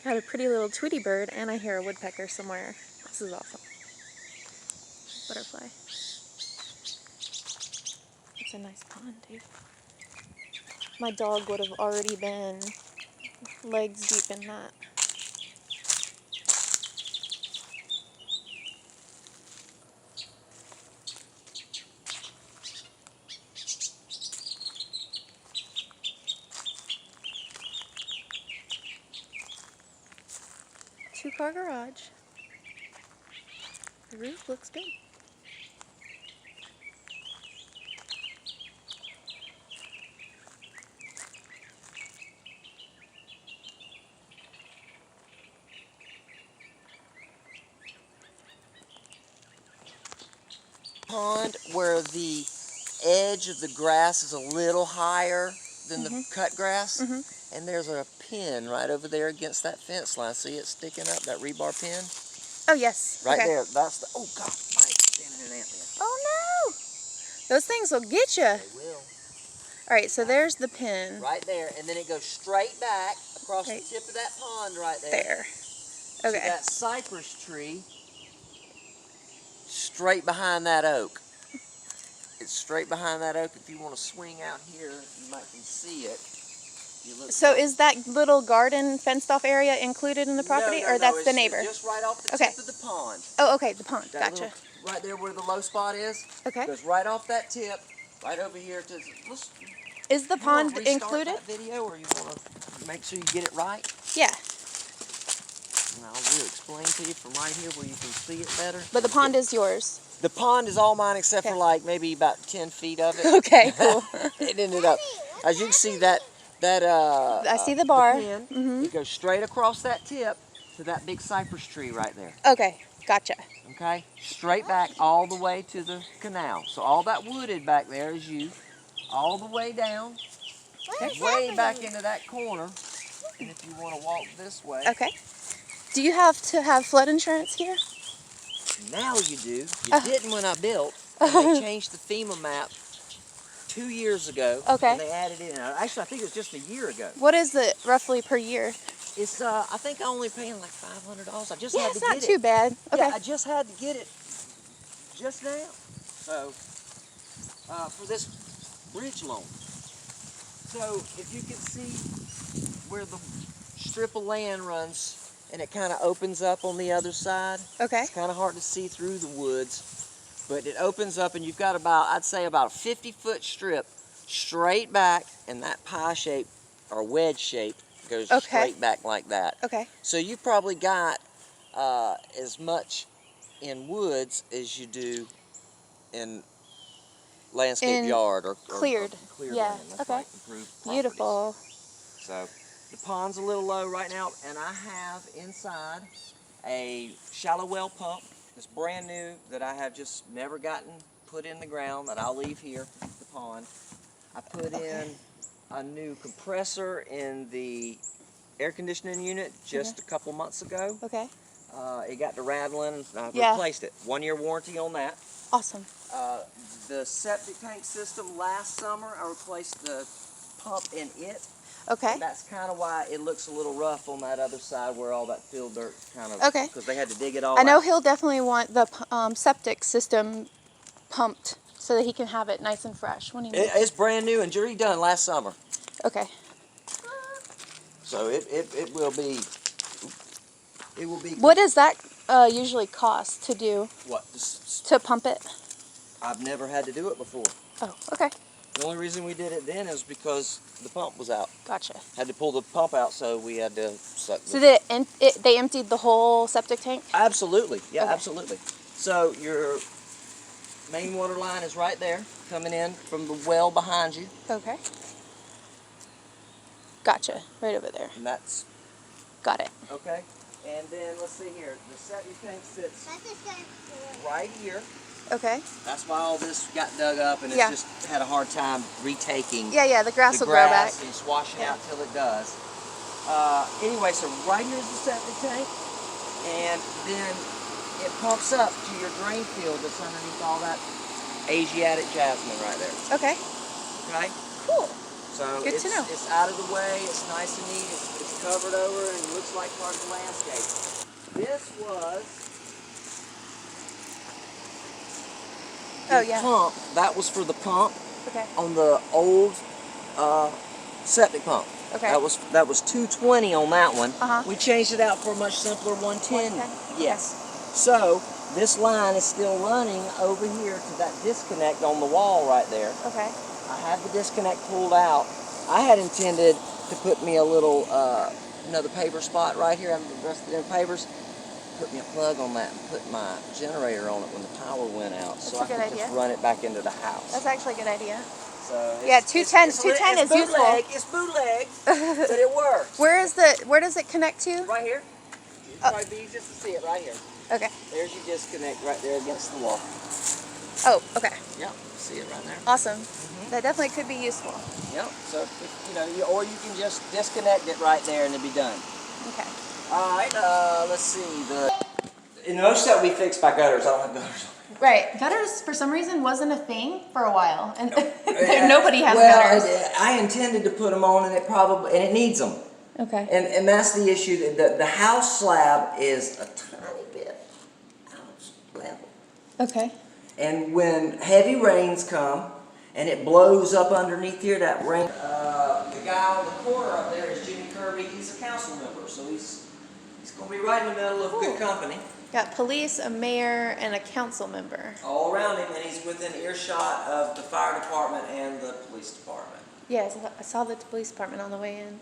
Got a pretty little Tweety bird, and I hear a woodpecker somewhere. This is awesome. Butterfly. It's a nice pond, too. My dog would have already been legs deep in that. Two-car garage. The roof looks good. Pond where the edge of the grass is a little higher than the cut grass, and there's a pin right over there against that fence line. See it sticking up, that rebar pin? Oh, yes. Right okay. there. That's the, oh God, I'm standing in an ant there. Oh, no! Those things will get you. They will. All right, so there's the pin. Right there, and then it goes straight back across the tip of that pond right there. There. Okay. To that cypress tree straight behind that oak. It's straight behind that oak. If you want to swing out here, you might can see it. So is that little garden fenced off area included in the property, no, or that's the neighbor? Just right off the tip of the pond. Oh, okay, the pond. That Gotcha. Right there where the low spot is. Okay. Goes right off that tip, right over here to. Is the pond included? That video, or you want to make sure you get it right? Yeah. And I'll explain to you from right here where you can see it better. But the pond is yours. The pond is all mine except for like maybe about 10 feet of it. Okay, cool. It ended up, as you can see that I see the bar. The pin, it goes straight across that tip to that big cypress tree right there. Okay, gotcha. Okay, straight back all the way to the canal. So all that wooded back there is you, all the way down, way back into that corner. And if you want to walk this way. Okay. Do you have to have flood insurance here? Now you do. You didn't when I built. They changed the FEMA map 2 years ago. Okay. And they added it in. Actually, I think it was just a year ago. What is it roughly per year? It's I think I'm only paying like $500. I just had to get it. It's not too bad. Okay. Yeah, I just had to get it just now. So for this bridge loan. So if you can see where the strip of land runs and it kind of opens up on the other side. Okay. It's kind of hard to see through the woods, but it opens up and you've got about, I'd say about a 50-foot strip straight back, and that pie shape or wedge shape goes straight back like that. Okay. So you probably got as much in woods as you do in landscape yard or cleared. Cleared Yeah. land. That's Okay. right. Improved properties. Beautiful. So the pond's a little low right now, and I have inside a shallow well pump. It's brand new that I have just never gotten put in the ground that I'll leave here at the pond. I put in a new compressor in the air conditioning unit just a couple months ago. Okay. It got to rattling and I replaced it. 1 year warranty on that. Awesome. The septic tank system last summer, I replaced the pump in it. Okay. And that's kind of why it looks a little rough on that other side where all that field dirt kind of, because they had to dig it all I know out. he'll definitely want the septic system pumped so that he can have it nice and fresh when he moves. It's brand new and redone last summer. Okay. So it will be, What does that usually cost to do, what? to pump it? I've never had to do it before. Oh, okay. The only reason we did it then is because the pump was out. Gotcha. Had to pull the pump out, so we had to suck So they emptied the whole septic tank? Absolutely, yeah, Okay. absolutely. So your main water line is right there, coming in from the well behind you. Okay. Gotcha. Right over there. And that's, Got it. okay. And then, let's see here, the septic tank sits right here. Okay. That's why all this got dug up, and it's just had a hard time retaking Yeah, the grass will grow back. and squashing out till it does. Anyway, so right here's the septic tank, and then it pumps up to your drain field that's underneath all that Asiatic jasmine right there. Okay. Okay? Cool. So Good to know. it's out of the way. It's nice and neat. It's covered over and looks like part of the landscape. This was Oh, the yeah. pump. That was for the pump Okay. on the old septic pump. Okay. That was 220 on that one. Uh-huh. We changed it out for a much simpler 110. 110? Yes. So this line is still running over here to that disconnect on the wall right there. Okay. I have the disconnect pulled out. I had intended to put me a little another paper spot right here. I have the rest of them papers. Put me a plug on that and put my generator on it when the power went out, so I could just run it back into the house. That's actually a good idea. So yeah, 210 is useful. It's bootleg, but it works. Where does it connect to? Right here. It'd probably be easiest to see it right here. Okay. There's your disconnect right there against the wall. Oh, okay. Yep, see it right there. Awesome. That definitely could be useful. Yep. So or you can just disconnect it right there and it'll be done. Okay. All right. Let's see. Notice that we fixed my gutters. I don't have gutters. Right. Gutters, for some reason, wasn't a thing for a while, and nobody has gutters. gutters. I intended to put them on, and it needs them. Okay. And that's the issue. The house slab is a tiny bit out of level. Okay. And when heavy rains come, and it blows up underneath here, that rain. The guy on the corner up there is Jimmy Kirby. He's a council member, so he's going to be right in the middle of good company. Got police, a mayor, and a council member. All around him, and he's within earshot of the fire department and the police department. Yes, I saw the police department on the way in.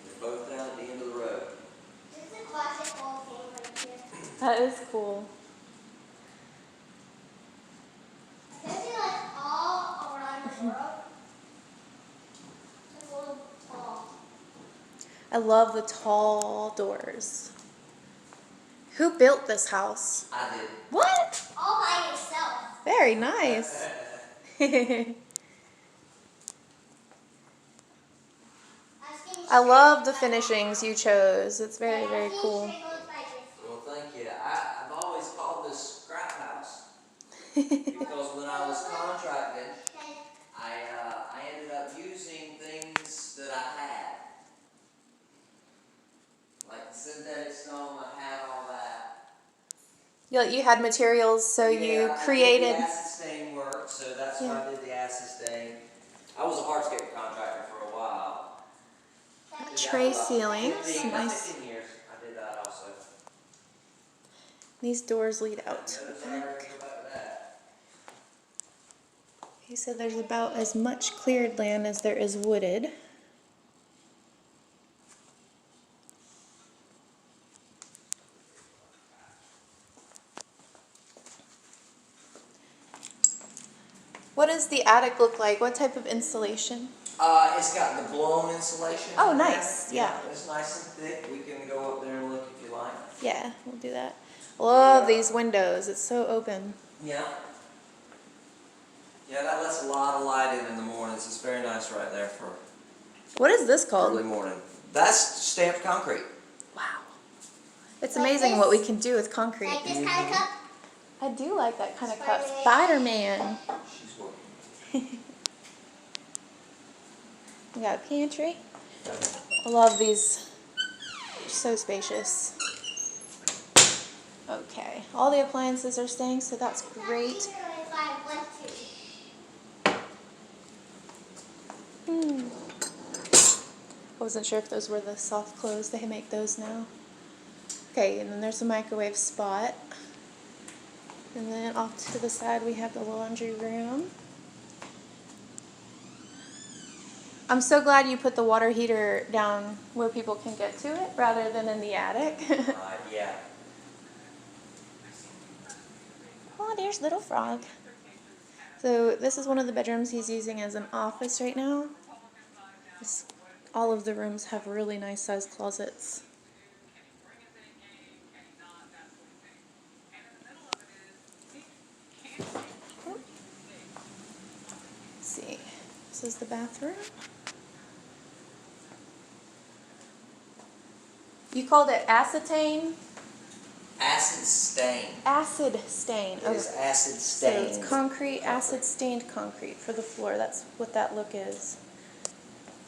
They're both down at the end of the road. This is a classic ball game right here. That is cool. This is like all around the world. It's a little tall. I love the tall doors. Who built this house? I did. What? All by yourself. Very nice. I love the finishings you chose. It's very, very cool. Well, thank you. I've always called this scrap house because when I was contracting, I ended up using things that I had. Like the synthetic stone, I had all that. You had materials, so you created. I did the acid stain work, so that's why I did the acid stain. I was a hardscape contractor for a while. Tray ceilings, nice. 15 years, I did that also. These doors lead out to the back. He said there's about as much cleared land as there is wooded. What does the attic look like? What type of insulation? It's got the blown insulation. Oh, nice. Yeah. It's nice and thick. We can go up there and look if you like. Yeah, we'll do that. I love these windows. It's so open. Yeah. Yeah, that lets a lot of light in the mornings. It's very nice right there for What is this called? early morning. That's stamped concrete. Wow. It's amazing what we can do with concrete. Like this kind of cup. I do like that kind of cup. Spider-Man. She's working. We got a pantry. I love these. They're so spacious. Okay, all the appliances are staying, so that's great. I wasn't sure if those were the soft close. They make those now. Okay, and then there's a microwave spot. And then off to the side we have the laundry room. I'm so glad you put the water heater down where people can get to it rather than in the attic. Yeah. Oh, there's little frog. So this is one of the bedrooms he's using as an office right now. All of the rooms have really nice sized closets. Let's see. This is the bathroom. You called it acetane? Acid stain. Acid stain. It is acid stain. So it's concrete, acid stained concrete for the floor. That's what that look is.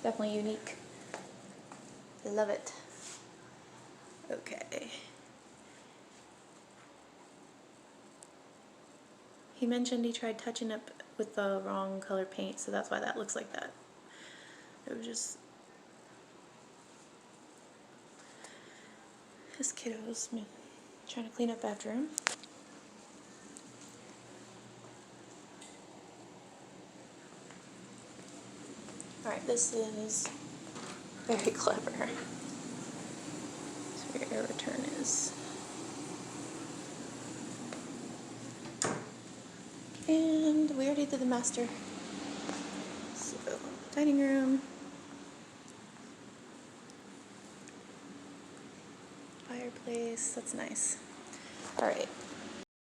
Definitely unique. Love it. Okay. He mentioned he tried touching up with the wrong color paint, so that's why that looks like that. It was just his kiddos trying to clean up after him. Alright, this is very clever. So your air return is. And we already did the master. So, dining room. Fireplace, that's nice. Alright,